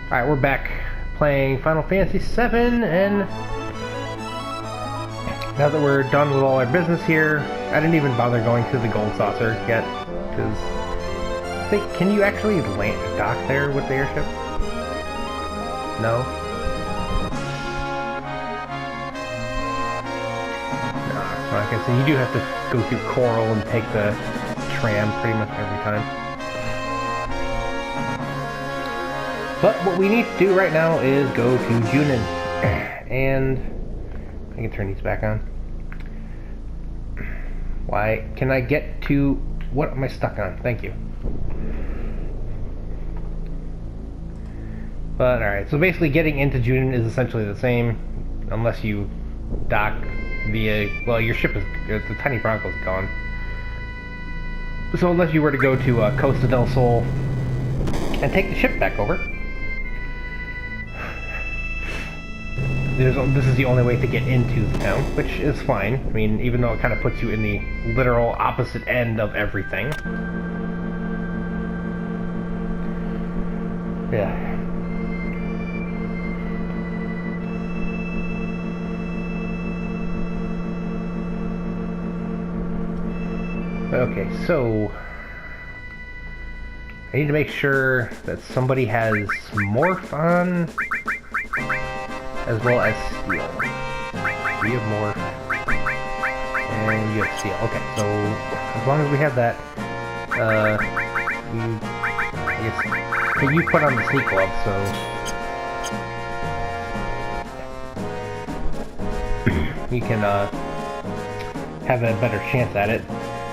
Alright, we're back playing Final Fantasy VII, and now that we're done with all our business here, I didn't even bother going to the gold saucer yet, because I think, can you actually dock there with the airship? No? No. Okay, so you do have to go through Coral and take the tram pretty much every time. But what we need to do right now is go to Junon, and I can turn these back on. Why can I get to, what am I stuck on? Thank you. But alright, so basically getting into Junon is essentially the same, unless you dock via, well, your ship is, the Tiny Bronco's gone. So unless you were to go to Costa del Sol and take the ship back over, this is the only way to get into the town, which is fine. I mean, even though it kind of puts you in the literal opposite end of everything. Yeah. Okay, so I need to make sure that somebody has morph on, as well as steel. We have morph, and you have steel. Okay, so as long as we have that, I guess, okay, you put on the sneak glove, so you can have a better chance at it.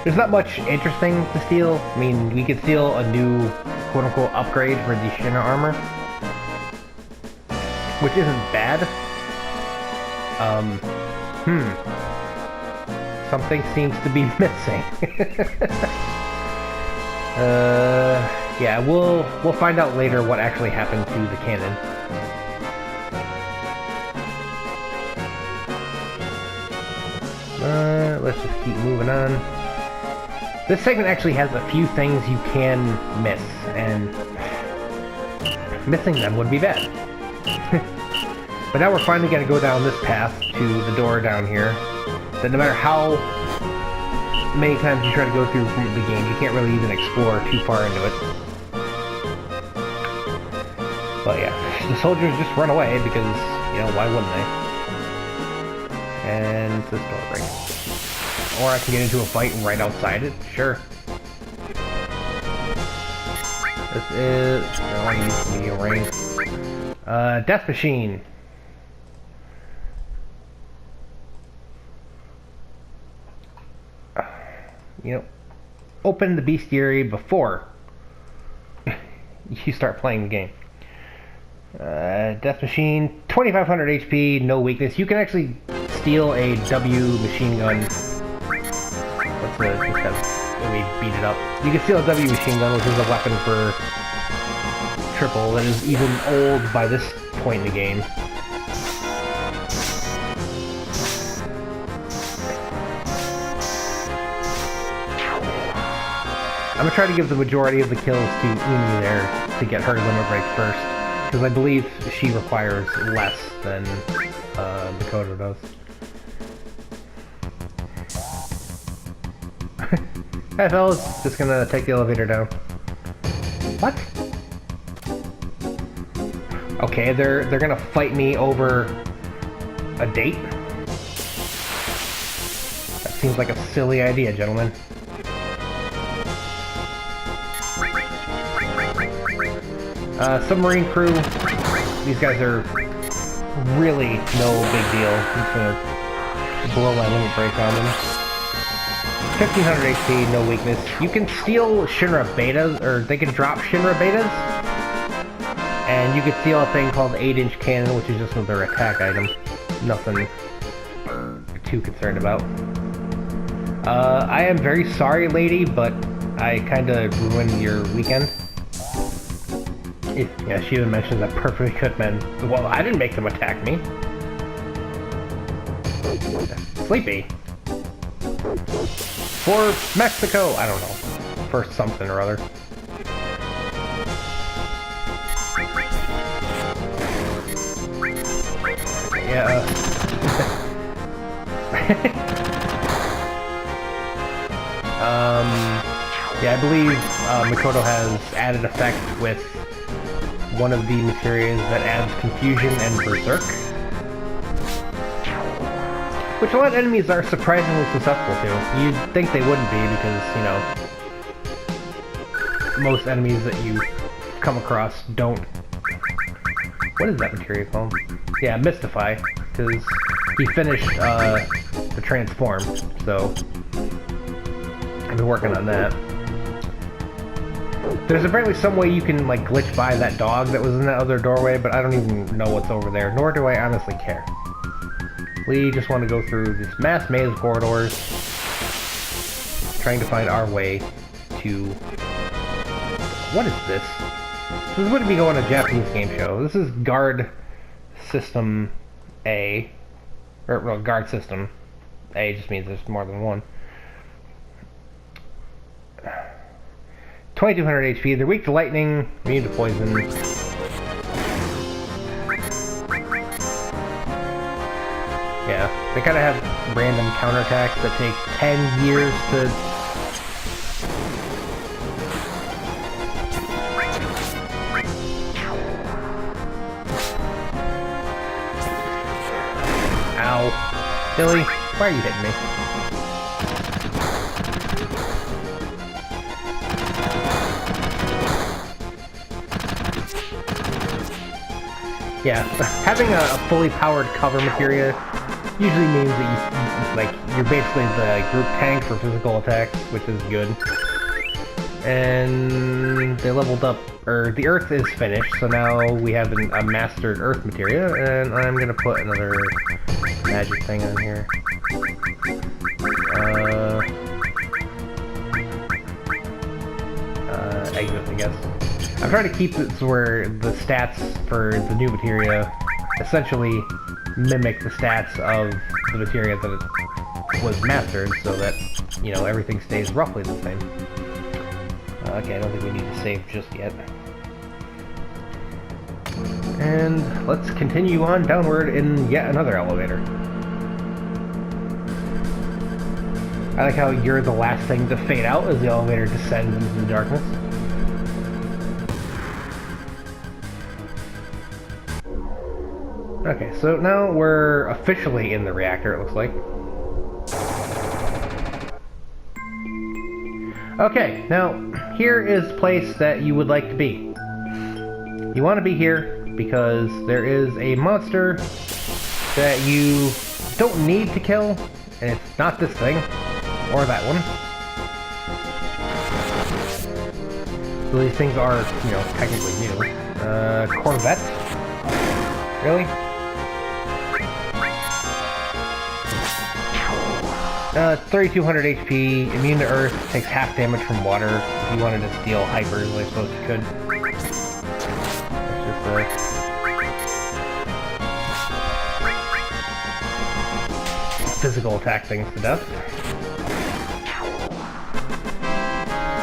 There's not much interesting to steal. I mean, we could steal a new quote-unquote upgrade for the Shinra armor, which isn't bad. Something seems to be missing. Yeah, we'll find out later what actually happened to the cannon. Let's just keep moving on. This segment actually has a few things you can miss, and missing them would be bad. But now we're finally going to go down this path to the door down here, that no matter how many times you try to go through the game, you can't really even explore too far into it. But yeah, the soldiers just run away because, you know, why wouldn't they? And this door breaks. Or I can get into a fight right outside it, sure. This is, I don't want to use medium range. Death Machine. You know, open the bestiary before you start playing the game. Death Machine, 2500 HP, no weakness. You can actually steal a W machine gun. Just because we beat it up. You can steal a W machine gun, which is a weapon for triple that is even old by this point in the game. I'm gonna try to give the majority of the kills to Umi there to get her limit break first, because I believe she requires less than Dakota does. Hi fellas, just gonna take the elevator down. What? Okay, they're gonna fight me over a date? That seems like a silly idea, gentlemen. Submarine crew, these guys are really no big deal. I'm just gonna blow my limit break on them. 1500 HP, no weakness. You can steal Shinra betas, or they can drop Shinra betas, and you can steal a thing called the 8-inch cannon, which is just another attack item. Nothing too concerned about. I am very sorry, lady, but I kinda ruined your weekend. Yeah, she even mentioned that perfectly could mean, well, I didn't make them attack me. Sleepy. For Mexico! I don't know. For something or other. Yeah. Yeah, I believe Makoto has added effect with one of the Materias that adds confusion and berserk. Which a lot of enemies are surprisingly susceptible to. You'd think they wouldn't be because, you know, most enemies that you come across don't... What is that materia called? Yeah, Mystify, because he finished the Transform, so I've been working on that. There's apparently some way you can, like, glitch by that dog that was in that other doorway, but I don't even know what's over there, nor do I honestly care. We just want to go through this mass maze of corridors, trying to find our way to... What is this? This wouldn't be going to a Japanese game show. This is Guard System A. Or, well, Guard System A just means there's more than one. 2200 HP. They're weak to lightning, immune to poison. Yeah, they kind of have random counterattacks that take 10 years to... Ow. Billy, why are you hitting me? Yeah, having a fully powered cover materia usually means that you're basically the group tank for physical attacks, which is good. And they leveled up, or the Earth is finished, so now we have a mastered Earth materia, and I'm gonna put another magic thing on here. Exit, I guess. I'm trying to keep it where the stats for the new materia essentially mimic the stats of the materia that it was mastered, so that, you know, everything stays roughly the same. Okay, I don't think we need to save just yet. And let's continue on downward in yet another elevator. I like how you're the last thing to fade out as the elevator descends into the darkness. Okay, so now we're officially in the reactor, it looks like. Okay, now, here is the place that you would like to be. You want to be here because there is a monster that you don't need to kill, and it's not this thing, or that one. So these things are, you know, technically new. Corvette? Really? 3200 HP, immune to earth, takes half damage from water. If you wanted to steal hypers, I suppose you could. That's just physical attack things to death.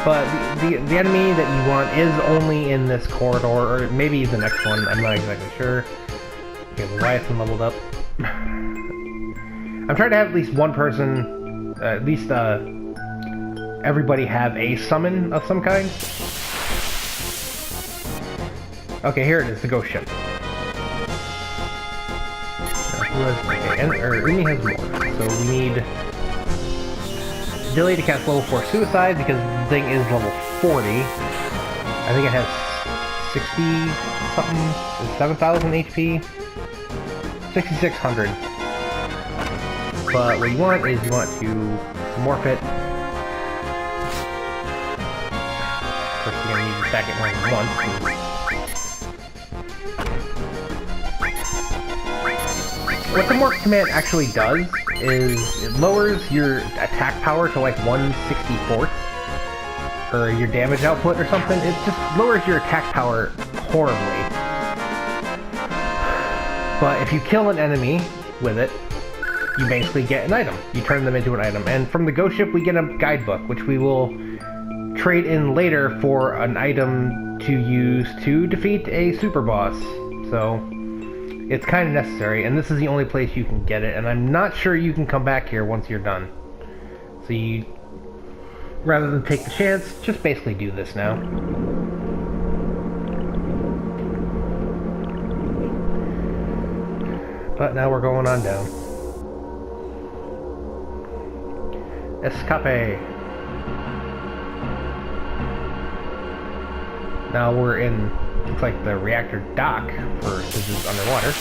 But the enemy that you want is only in this corridor, or maybe the next one, I'm not exactly sure. Okay, Leviathan leveled up. I'm trying to have at least one person, at least everybody have a summon of some kind. Okay, here it is, the ghost ship. Okay, Umi has more, so we need Dilly to cast level 4 Suicide because the thing is level 40. I think it has 60 something, 7,000 HP, 6,600. But what you want is you want to morph it. First you're going to need to stack it more than once. What the morph command actually does is it lowers your attack power to like 1/64th, or your damage output or something. It just lowers your attack power horribly. But if you kill an enemy with it, you basically get an item. You turn them into an item. And from the ghost ship we get a guidebook, which we will trade in later for an item to use to defeat a super boss. So, It's kind of necessary, and this is the only place you can get it, and I'm not sure you can come back here once you're done. So you, rather than take the chance, just basically do this now. But now we're going on down. Escape! Now we're in, looks like the reactor dock, since it's underwater.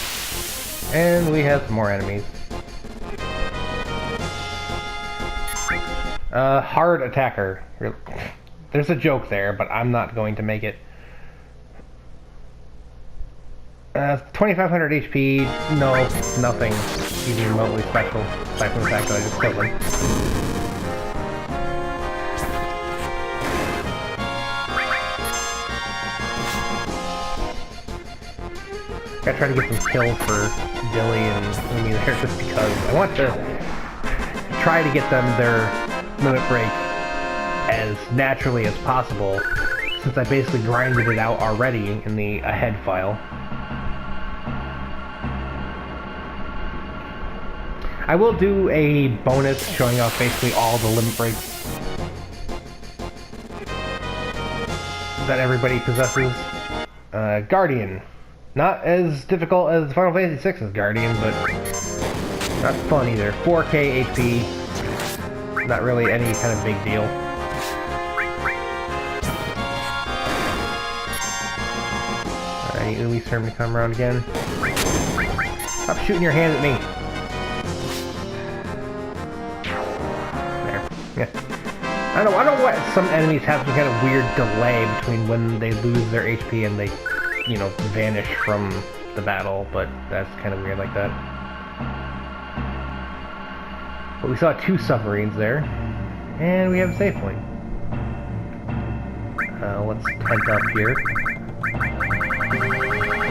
And we have some more enemies. Hard attacker. There's a joke there, but I'm not going to make it. 2500 HP, no, nothing even remotely special, aside from the fact that I just killed him. Gotta try to get some kills for Dilly and Umi there just because I want to try to get them their limit break as naturally as possible, since I basically grinded it out already in the ahead file. I will do a bonus showing off basically all the limit breaks that everybody possesses. Guardian. Not as difficult as Final Fantasy VI's Guardian, but not fun either. 4k HP. Not really any kind of big deal. Alright, Umi's turn to come around again. Stop shooting your hand at me. Yeah. I don't know what some enemies have some kind of weird delay between when they lose their HP and they, you know, vanish from the battle, but that's kind of weird like that. But we saw 2 submarines there, and we have a save point. Let's tent up here.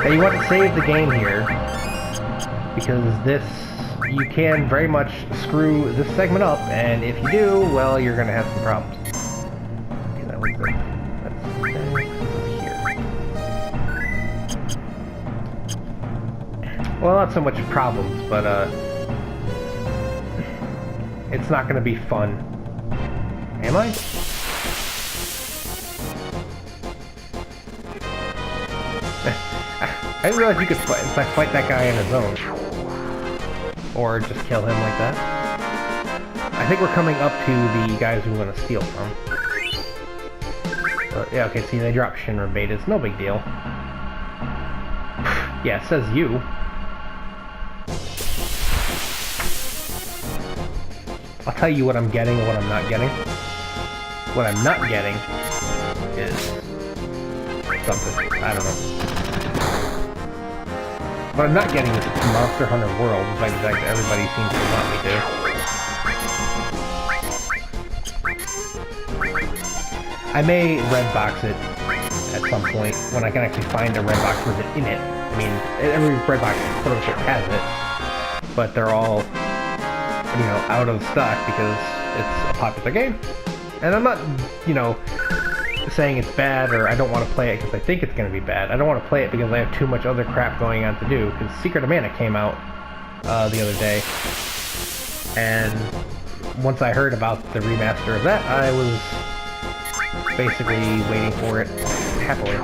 Now you want to save the game here, because this, you can very much screw this segment up, and if you do, well, you're going to have some problems. Okay, that was it. That's here. Well, not so much problems, but, it's not going to be fun. Am I? I didn't realize you could fight that guy on his own. Or just kill him like that. I think we're coming up to the guys we want to steal from. Yeah, okay, see, they dropped Shinra betas. No big deal. Yeah, it says you. I'll tell you what I'm getting and what I'm not getting. What I'm not getting is something. I don't know. What I'm not getting is Monster Hunter World, despite the fact that everybody seems to want me to. I may red box it at some point when I can actually find a red box with it in it. I mean, every red box quote unquote has it, but they're all, you know, out of stock because it's a popular game. And I'm not, you know, saying it's bad or I don't want to play it because I think it's going to be bad. I don't want to play it because I have too much other crap going on to do, because Secret of Mana came out the other day, and once I heard about the remaster of that, I was basically waiting for it happily.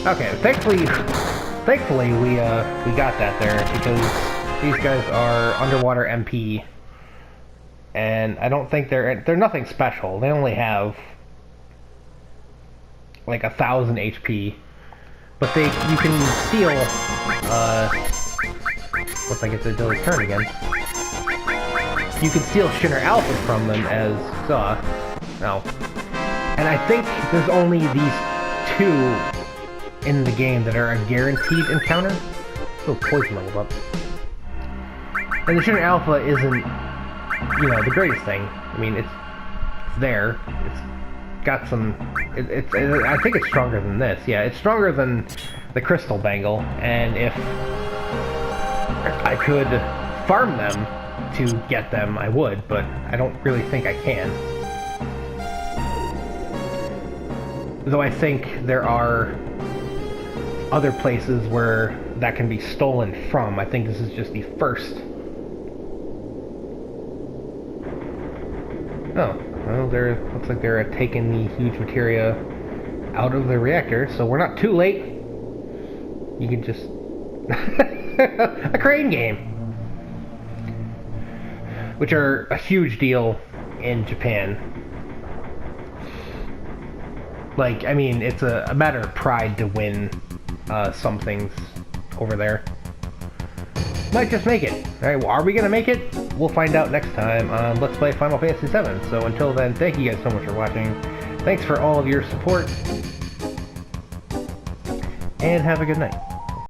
Okay, thankfully we got that there, because these guys are underwater MP, and I don't think they're nothing special. They only have like 1,000 HP, but you can steal, once I get to Dilly's turn again, you can steal Shinra Alpha from them as no. And I think there's only these 2 in the game that are a guaranteed encounter. Oh, poison level up. And the Shinra Alpha isn't, you know, the greatest thing. I mean, it's there. It's got some. I think it's stronger than this. Yeah, it's stronger than the Crystal Bangle. And if I could farm them to get them, I would. But I don't really think I can. Though I think there are other places where that can be stolen from. I think this is just the first. Oh, well, looks like they're taking the huge materia out of the reactor, so we're not too late. You can just... a crane game! Which are a huge deal in Japan. Like, I mean, it's a matter of pride to win some things over there. Might just make it. Alright, well, are we gonna make it? We'll find out next time on Let's Play Final Fantasy VII. So until then, thank you guys so much for watching. Thanks for all of your support. And have a good night.